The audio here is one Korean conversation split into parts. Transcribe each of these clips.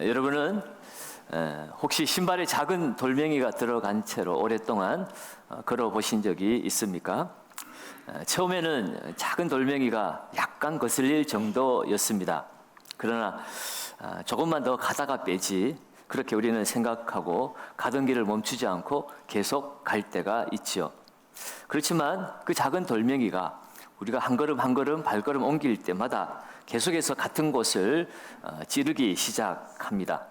여러분은 혹시 신발에 작은 돌멩이가 들어간 채로 오랫동안 걸어보신 적이 있습니까? 처음에는 작은 돌멩이가 약간 거슬릴 정도였습니다. 그러나 조금만 더 가다가 빼지, 그렇게 우리는 생각하고 가던 길을 멈추지 않고 계속 갈 때가 있지요. 그렇지만 그 작은 돌멩이가 우리가 한 걸음 한 걸음 발걸음 옮길 때마다 계속해서 같은 곳을 찌르기 시작합니다.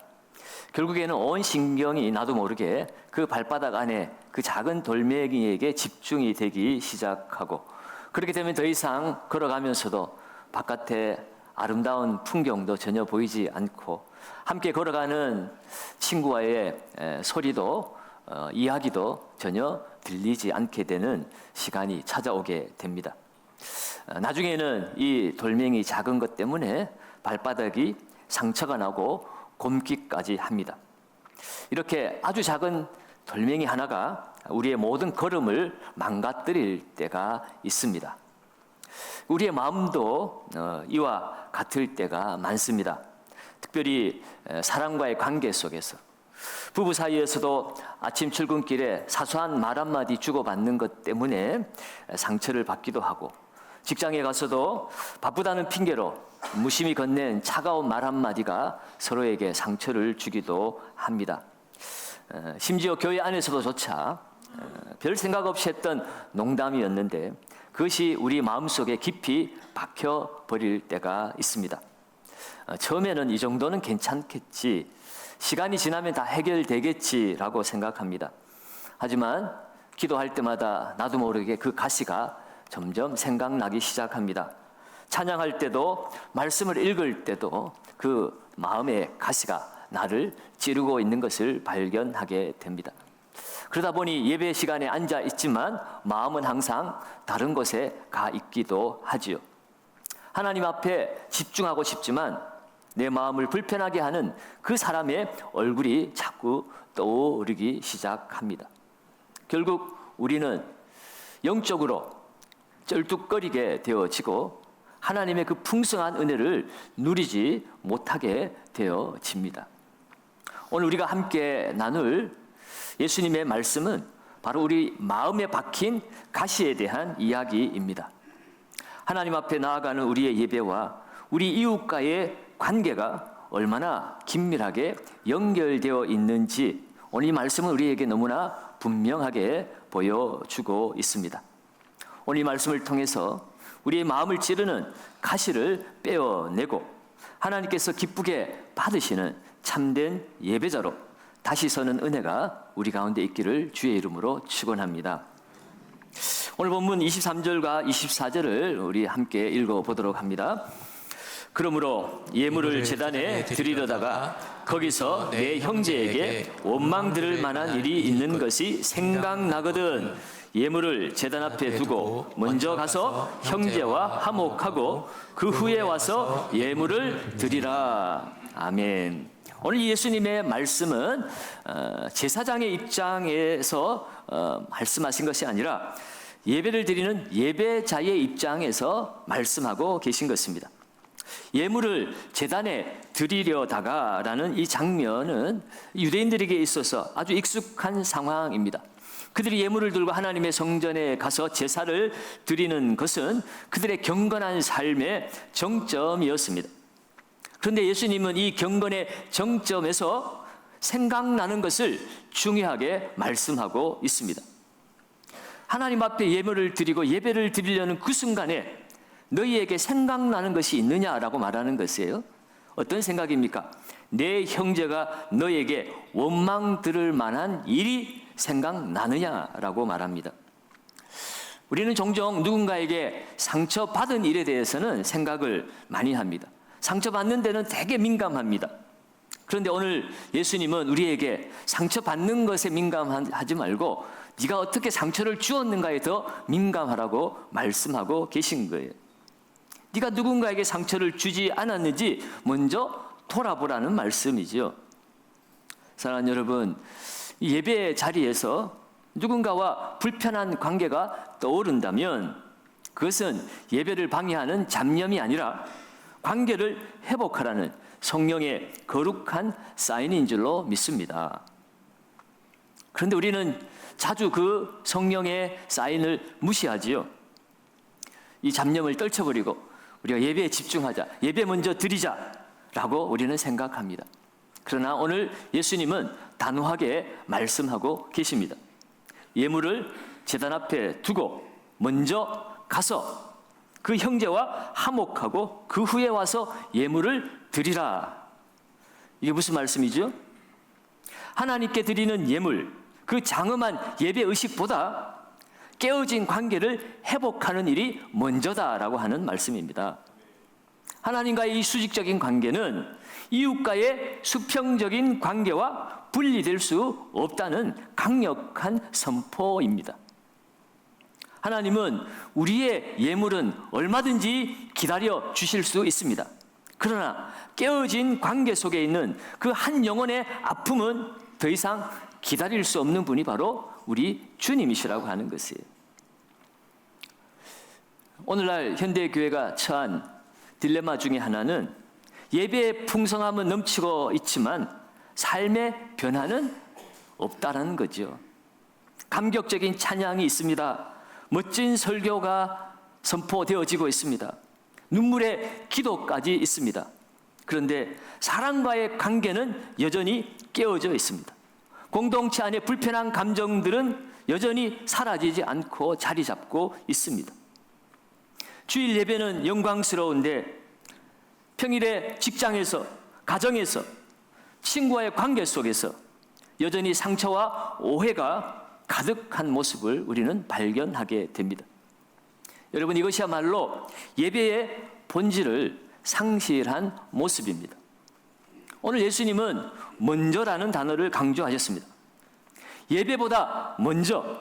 결국에는 온 신경이 나도 모르게 그 발바닥 안에 그 작은 돌멩이에게 집중이 되기 시작하고, 그렇게 되면 더 이상 걸어가면서도 바깥에 아름다운 풍경도 전혀 보이지 않고, 함께 걸어가는 친구와의 소리도 이야기도 전혀 들리지 않게 되는 시간이 찾아오게 됩니다. 나중에는 이 돌멩이 작은 것 때문에 발바닥이 상처가 나고 곪기까지 합니다. 이렇게 아주 작은 돌멩이 하나가 우리의 모든 걸음을 망가뜨릴 때가 있습니다. 우리의 마음도 이와 같을 때가 많습니다. 특별히 사람과의 관계 속에서, 부부 사이에서도 아침 출근길에 사소한 말 한마디 주고받는 것 때문에 상처를 받기도 하고, 직장에 가서도 바쁘다는 핑계로 무심히 건넨 차가운 말 한마디가 서로에게 상처를 주기도 합니다. 심지어 교회 안에서도조차 별 생각 없이 했던 농담이었는데 그것이 우리 마음속에 깊이 박혀버릴 때가 있습니다. 처음에는 이 정도는 괜찮겠지, 시간이 지나면 다 해결되겠지라고 생각합니다. 하지만 기도할 때마다 나도 모르게 그 가시가 점점 생각나기 시작합니다. 찬양할 때도, 말씀을 읽을 때도 그 마음의 가시가 나를 찌르고 있는 것을 발견하게 됩니다. 그러다 보니 예배 시간에 앉아 있지만 마음은 항상 다른 곳에 가 있기도 하지요. 하나님 앞에 집중하고 싶지만 내 마음을 불편하게 하는 그 사람의 얼굴이 자꾸 떠오르기 시작합니다. 결국 우리는 영적으로 쩔뚝거리게 되어지고 하나님의 그 풍성한 은혜를 누리지 못하게 되어집니다. 오늘 우리가 함께 나눌 예수님의 말씀은 바로 우리 마음에 박힌 가시에 대한 이야기입니다. 하나님 앞에 나아가는 우리의 예배와 우리 이웃과의 관계가 얼마나 긴밀하게 연결되어 있는지 오늘 이 말씀은 우리에게 너무나 분명하게 보여주고 있습니다. 오늘 이 말씀을 통해서 우리의 마음을 찌르는 가시를 빼어내고 하나님께서 기쁘게 받으시는 참된 예배자로 다시 서는 은혜가 우리 가운데 있기를 주의 이름으로 축원합니다. 오늘 본문 23절과 24절을 우리 함께 읽어보도록 합니다. 그러므로 예물을 제단에 드리려다가 거기서 내 형제에게 원망 들을 만한 일이 있는 것이 생각나거든 예물을 제단 앞에 두고 먼저 가서 형제와 화목하고 그 후에 와서 예물을 드리라. 아멘. 오늘 예수님의 말씀은 제사장의 입장에서 말씀하신 것이 아니라 예배를 드리는 예배자의 입장에서 말씀하고 계신 것입니다. 예물을 제단에 드리려다가라는 이 장면은 유대인들에게 있어서 아주 익숙한 상황입니다. 그들이 예물을 들고 하나님의 성전에 가서 제사를 드리는 것은 그들의 경건한 삶의 정점이었습니다. 그런데 예수님은 이 경건의 정점에서 생각나는 것을 중요하게 말씀하고 있습니다. 하나님 앞에 예물을 드리고 예배를 드리려는 그 순간에 너희에게 생각나는 것이 있느냐라고 말하는 것이에요. 어떤 생각입니까? 내 형제가 너에게 원망 들을 만한 일이 생각나느냐라고 말합니다. 우리는 종종 누군가에게 상처받은 일에 대해서는 생각을 많이 합니다. 상처받는 데는 되게 민감합니다. 그런데 오늘 예수님은 우리에게 상처받는 것에 민감하지 말고 네가 어떻게 상처를 주었는가에 더 민감하라고 말씀하고 계신 거예요. 네가 누군가에게 상처를 주지 않았는지 먼저 돌아보라는 말씀이죠. 사랑하는 여러분, 예배 자리에서 누군가와 불편한 관계가 떠오른다면 그것은 예배를 방해하는 잡념이 아니라 관계를 회복하라는 성령의 거룩한 사인인 줄로 믿습니다. 그런데 우리는 자주 그 성령의 사인을 무시하지요. 이 잡념을 떨쳐버리고 우리가 예배에 집중하자, 예배 먼저 드리자라고 우리는 생각합니다. 그러나 오늘 예수님은 단호하게 말씀하고 계십니다. 예물을 제단 앞에 두고 먼저 가서 그 형제와 화목하고 그 후에 와서 예물을 드리라. 이게 무슨 말씀이죠? 하나님께 드리는 예물, 그 장엄한 예배 의식보다 깨어진 관계를 회복하는 일이 먼저다라고 하는 말씀입니다. 하나님과의 이 수직적인 관계는 이웃과의 수평적인 관계와 분리될 수 없다는 강력한 선포입니다. 하나님은 우리의 예물은 얼마든지 기다려 주실 수 있습니다. 그러나 깨어진 관계 속에 있는 그 한 영혼의 아픔은 더 이상 기다릴 수 없는 분이 바로 우리 주님이시라고 하는 것이에요. 오늘날 현대교회가 처한 딜레마 중에 하나는 예배의 풍성함은 넘치고 있지만 삶의 변화는 없다는 거죠. 감격적인 찬양이 있습니다. 멋진 설교가 선포되어지고 있습니다. 눈물의 기도까지 있습니다. 그런데 사랑과의 관계는 여전히 깨어져 있습니다. 공동체 안에 불편한 감정들은 여전히 사라지지 않고 자리 잡고 있습니다. 주일 예배는 영광스러운데 평일에 직장에서, 가정에서, 친구와의 관계 속에서 여전히 상처와 오해가 가득한 모습을 우리는 발견하게 됩니다. 여러분, 이것이야말로 예배의 본질을 상실한 모습입니다. 오늘 예수님은 먼저라는 단어를 강조하셨습니다. 예배보다 먼저,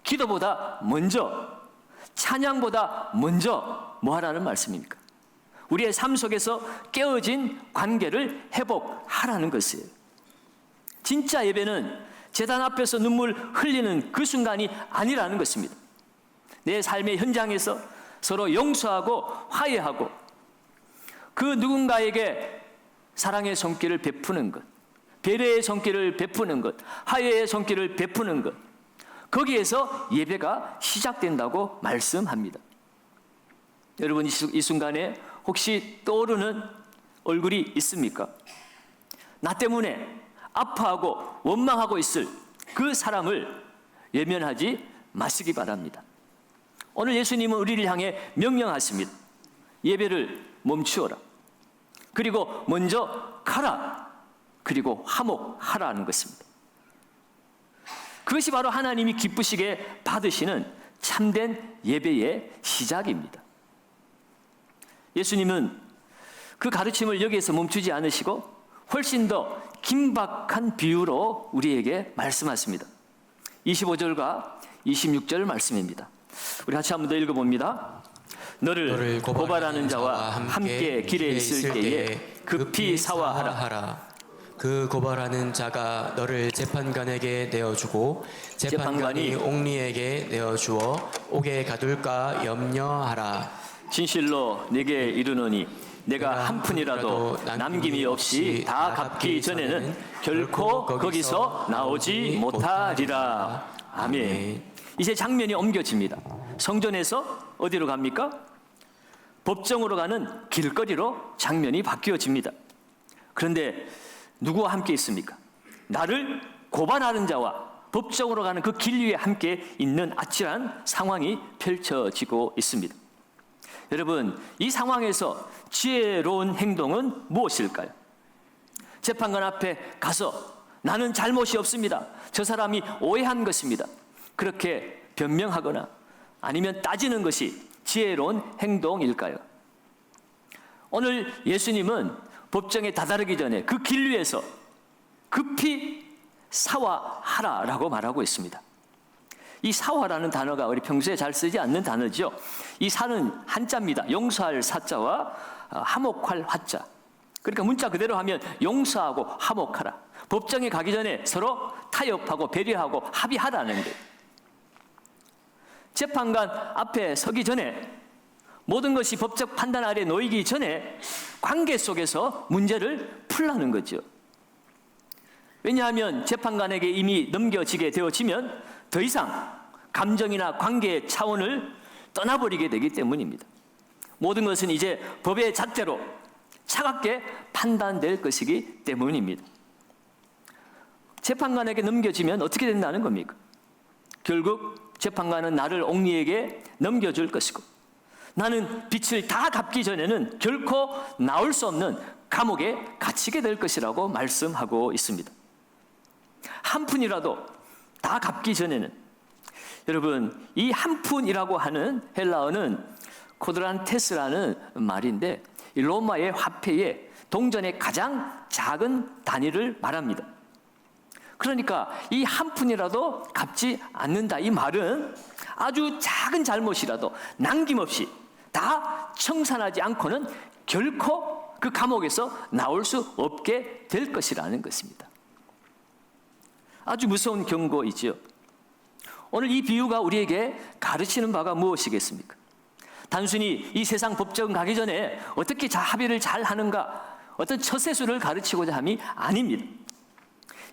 기도보다 먼저, 찬양보다 먼저 뭐 하라는 말씀입니까? 우리의 삶 속에서 깨어진 관계를 회복하라는 것이에요. 진짜 예배는 제단 앞에서 눈물 흘리는 그 순간이 아니라는 것입니다. 내 삶의 현장에서 서로 용서하고 화해하고 그 누군가에게 사랑의 손길을 베푸는 것, 배려의 손길을 베푸는 것, 화해의 손길을 베푸는 것, 거기에서 예배가 시작된다고 말씀합니다. 여러분, 이 순간에 혹시 떠오르는 얼굴이 있습니까? 나 때문에 아파하고 원망하고 있을 그 사람을 외면하지 마시기 바랍니다. 오늘 예수님은 우리를 향해 명령하십니다. 예배를 멈추어라. 그리고 먼저 가라. 그리고 화목하라는 것입니다. 그것이 바로 하나님이 기쁘시게 받으시는 참된 예배의 시작입니다. 예수님은 그 가르침을 여기에서 멈추지 않으시고 훨씬 더 긴박한 비유로 우리에게 말씀하십니다. 25절과 26절 말씀입니다. 우리 같이 한번 더 읽어봅니다. 너를 고발하는 자와 함께 길에 있을 때에 급히 사화하라. 그 고발하는 자가 너를 재판관에게 내어주고 재판관이 옥리에게 내어주어 옥에 가둘까 염려하라. 진실로 내게 이르노니 내가 한 푼이라도 남김이 없이 다 갚기 전에는 결코 거기서 나오지 못하리라. 아멘. 이제 장면이 옮겨집니다. 성전에서 어디로 갑니까? 법정으로 가는 길거리로 장면이 바뀌어집니다. 그런데 누구와 함께 있습니까? 나를 고발하는 자와 법정으로 가는 그 길 위에 함께 있는 아찔한 상황이 펼쳐지고 있습니다. 여러분, 이 상황에서 지혜로운 행동은 무엇일까요? 재판관 앞에 가서 나는 잘못이 없습니다. 저 사람이 오해한 것입니다. 그렇게 변명하거나 아니면 따지는 것이 지혜로운 행동일까요? 오늘 예수님은 법정에 다다르기 전에 그 길 위에서 급히 사화하라라고 말하고 있습니다. 이 사화라는 단어가 우리 평소에 잘 쓰지 않는 단어죠. 이 사는 한자입니다. 용서할 사자와 화목할 화자. 그러니까 문자 그대로 하면 용서하고 화목하라. 법정에 가기 전에 서로 타협하고 배려하고 합의하라는 거예요. 재판관 앞에 서기 전에 모든 것이 법적 판단 아래 놓이기 전에 관계 속에서 문제를 풀라는 거죠. 왜냐하면 재판관에게 이미 넘겨지게 되어지면 더 이상 감정이나 관계의 차원을 떠나버리게 되기 때문입니다. 모든 것은 이제 법의 잣대로 차갑게 판단될 것이기 때문입니다. 재판관에게 넘겨지면 어떻게 된다는 겁니까? 결국 재판관은 나를 옥리에게 넘겨줄 것이고, 나는 빚을 다 갚기 전에는 결코 나올 수 없는 감옥에 갇히게 될 것이라고 말씀하고 있습니다. 한 푼이라도 다 갚기 전에는, 여러분, 이 한 푼이라고 하는 헬라어는 코드란테스라는 말인데, 이 로마의 화폐의 동전의 가장 작은 단위를 말합니다. 그러니까 이 한 푼이라도 갚지 않는다, 이 말은 아주 작은 잘못이라도 남김없이 다 청산하지 않고는 결코 그 감옥에서 나올 수 없게 될 것이라는 것입니다. 아주 무서운 경고이지요. 오늘 이 비유가 우리에게 가르치는 바가 무엇이겠습니까? 단순히 이 세상 법정 가기 전에 어떻게 합의를 잘 하는가, 어떤 처세술을 가르치고자 함이 아닙니다.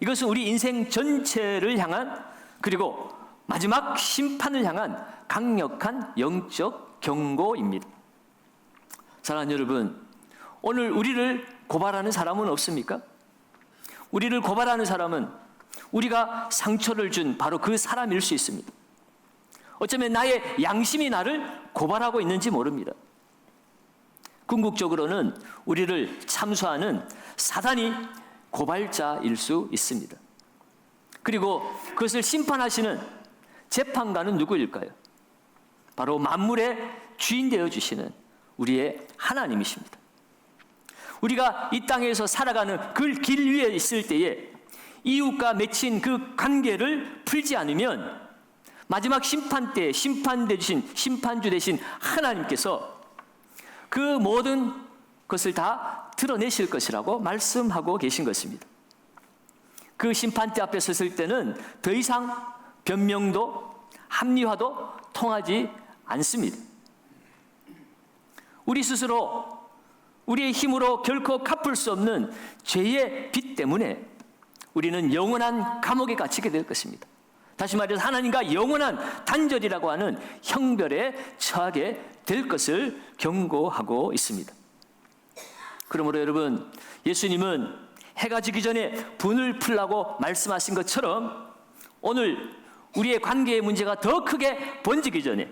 이것은 우리 인생 전체를 향한, 그리고 마지막 심판을 향한 강력한 영적 경고입니다. 사랑하는 여러분, 오늘 우리를 고발하는 사람은 없습니까? 우리를 고발하는 사람은 우리가 상처를 준 바로 그 사람일 수 있습니다. 어쩌면 나의 양심이 나를 고발하고 있는지 모릅니다. 궁극적으로는 우리를 참수하는 사단이 고발자일 수 있습니다. 그리고 그것을 심판하시는 재판관은 누구일까요? 바로 만물의 주인 되어주시는 우리의 하나님이십니다. 우리가 이 땅에서 살아가는 그 길 위에 있을 때에 이웃과 맺힌 그 관계를 풀지 않으면 마지막 심판 때 심판주 되신 하나님께서 그 모든 것을 다 드러내실 것이라고 말씀하고 계신 것입니다. 그 심판대 앞에 섰을 때는 더 이상 변명도 합리화도 통하지 않습니다. 우리 스스로 우리의 힘으로 결코 갚을 수 없는 죄의 빚 때문에 우리는 영원한 감옥에 갇히게 될 것입니다. 다시 말해서 하나님과 영원한 단절이라고 하는 형별에 처하게 될 것을 경고하고 있습니다. 그러므로 여러분, 예수님은 해가 지기 전에 분을 풀라고 말씀하신 것처럼 오늘 우리의 관계의 문제가 더 크게 번지기 전에,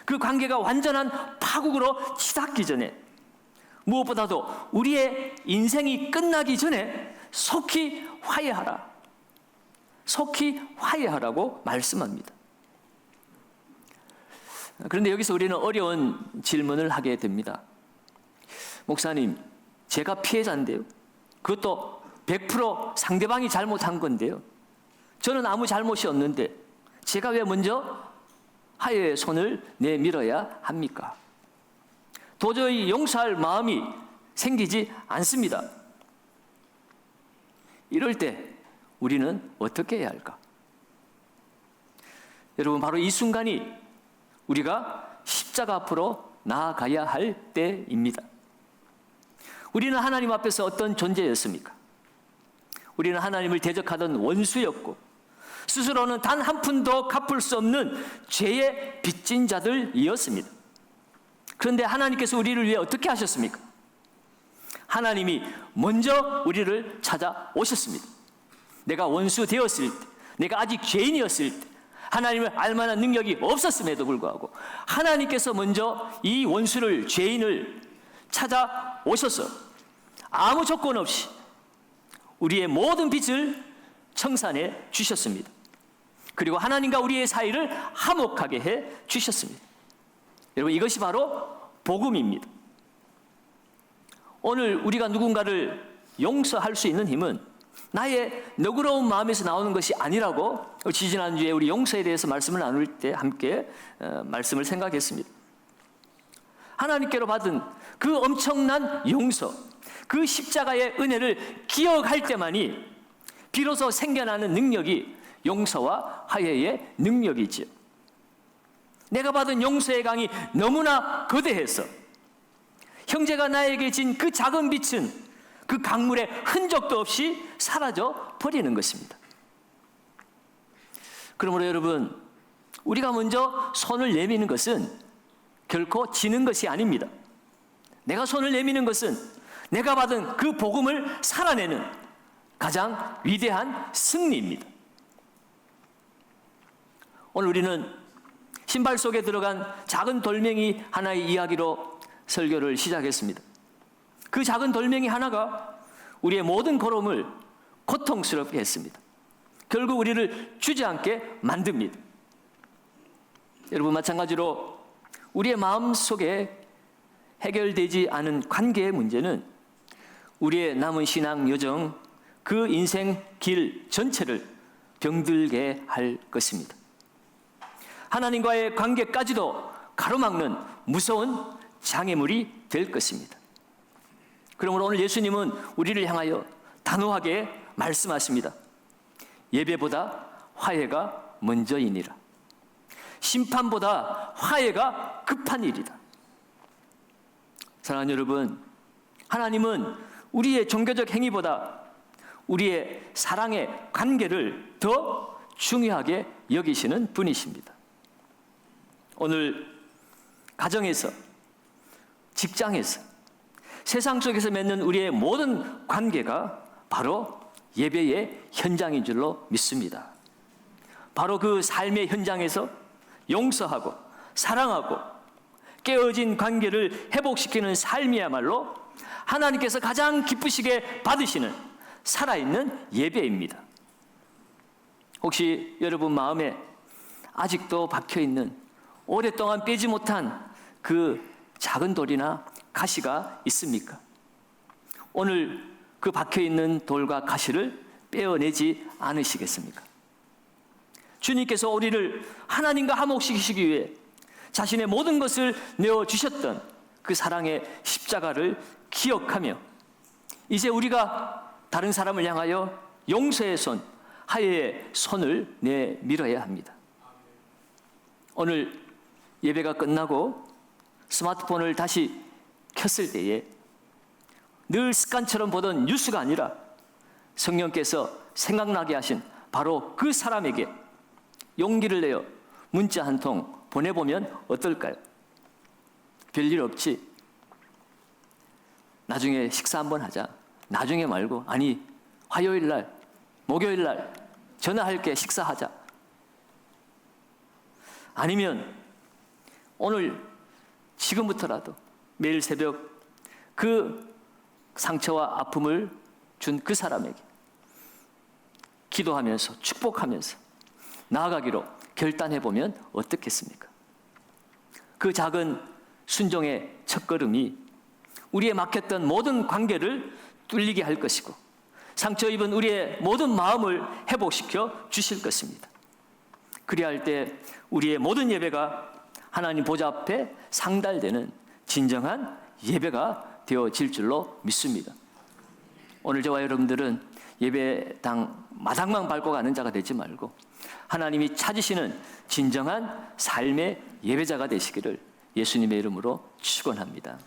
그 관계가 완전한 파국으로 치닫기 전에, 무엇보다도 우리의 인생이 끝나기 전에 속히 화해하라, 속히 화해하라고 말씀합니다. 그런데 여기서 우리는 어려운 질문을 하게 됩니다. 목사님, 제가 피해자인데요, 그것도 100% 상대방이 잘못한 건데요, 저는 아무 잘못이 없는데 제가 왜 먼저 화해의 손을 내밀어야 합니까? 도저히 용서할 마음이 생기지 않습니다. 이럴 때 우리는 어떻게 해야 할까? 여러분, 바로 이 순간이 우리가 십자가 앞으로 나아가야 할 때입니다. 우리는 하나님 앞에서 어떤 존재였습니까? 우리는 하나님을 대적하던 원수였고, 스스로는 단 한 푼도 갚을 수 없는 죄의 빚진 자들이었습니다. 그런데 하나님께서 우리를 위해 어떻게 하셨습니까? 하나님이 먼저 우리를 찾아오셨습니다. 내가 원수 되었을 때, 내가 아직 죄인이었을 때, 하나님을 알만한 능력이 없었음에도 불구하고 하나님께서 먼저 이 원수를, 죄인을 찾아오셔서 아무 조건 없이 우리의 모든 빚을 청산해 주셨습니다. 그리고 하나님과 우리의 사이를 화목하게 해 주셨습니다. 여러분, 이것이 바로 복음입니다. 오늘 우리가 누군가를 용서할 수 있는 힘은 나의 너그러운 마음에서 나오는 것이 아니라고 지지난주에 우리 용서에 대해서 말씀을 나눌 때 함께 말씀을 생각했습니다. 하나님께로 받은 그 엄청난 용서, 그 십자가의 은혜를 기억할 때만이 비로소 생겨나는 능력이 용서와 화해의 능력이지요. 내가 받은 용서의 강이 너무나 거대해서 형제가 나에게 진 그 작은 빛은 그 강물의 흔적도 없이 사라져 버리는 것입니다. 그러므로 여러분, 우리가 먼저 손을 내미는 것은 결코 지는 것이 아닙니다. 내가 손을 내미는 것은 내가 받은 그 복음을 살아내는 가장 위대한 승리입니다. 오늘 우리는 신발 속에 들어간 작은 돌멩이 하나의 이야기로 설교를 시작했습니다. 그 작은 돌멩이 하나가 우리의 모든 걸음을 고통스럽게 했습니다. 결국 우리를 주저앉게 만듭니다. 여러분, 마찬가지로 우리의 마음 속에 해결되지 않은 관계의 문제는 우리의 남은 신앙 여정, 그 인생 길 전체를 병들게 할 것입니다. 하나님과의 관계까지도 가로막는 무서운 장애물이 될 것입니다. 그러므로 오늘 예수님은 우리를 향하여 단호하게 말씀하십니다. 예배보다 화해가 먼저이니라. 심판보다 화해가 급한 일이다. 사랑하는 여러분, 하나님은 우리의 종교적 행위보다 우리의 사랑의 관계를 더 중요하게 여기시는 분이십니다. 오늘 가정에서, 직장에서, 세상 속에서 맺는 우리의 모든 관계가 바로 예배의 현장인 줄로 믿습니다. 바로 그 삶의 현장에서 용서하고 사랑하고 깨어진 관계를 회복시키는 삶이야말로 하나님께서 가장 기쁘시게 받으시는 살아있는 예배입니다. 혹시 여러분 마음에 아직도 박혀있는, 오랫동안 빼지 못한 그 작은 돌이나 가시가 있습니까? 오늘 그 박혀있는 돌과 가시를 빼어내지 않으시겠습니까? 주님께서 우리를 하나님과 화목시키시기 위해 자신의 모든 것을 내어주셨던 그 사랑의 십자가를 기억하며 이제 우리가 다른 사람을 향하여 용서의 손, 화해의 손을 내밀어야 합니다. 오늘 예배가 끝나고 스마트폰을 다시 켰을 때에 늘 습관처럼 보던 뉴스가 아니라 성령께서 생각나게 하신 바로 그 사람에게 용기를 내어 문자 한 통 보내보면 어떨까요? 별일 없지. 나중에 식사 한번 하자. 나중에 말고, 아니 화요일 날, 목요일 날 전화할게, 식사하자. 아니면 오늘 지금부터라도 매일 새벽 그 상처와 아픔을 준 그 사람에게 기도하면서 축복하면서 나아가기로 결단해보면 어떻겠습니까? 그 작은 순종의 첫걸음이 우리의 막혔던 모든 관계를 뚫리게 할 것이고 상처 입은 우리의 모든 마음을 회복시켜 주실 것입니다. 그리할 때 우리의 모든 예배가 하나님 보좌 앞에 상달되는 진정한 예배가 되어질 줄로 믿습니다. 오늘 저와 여러분들은 예배당 마당만 밟고 가는 자가 되지 말고 하나님이 찾으시는 진정한 삶의 예배자가 되시기를 예수님의 이름으로 축원합니다.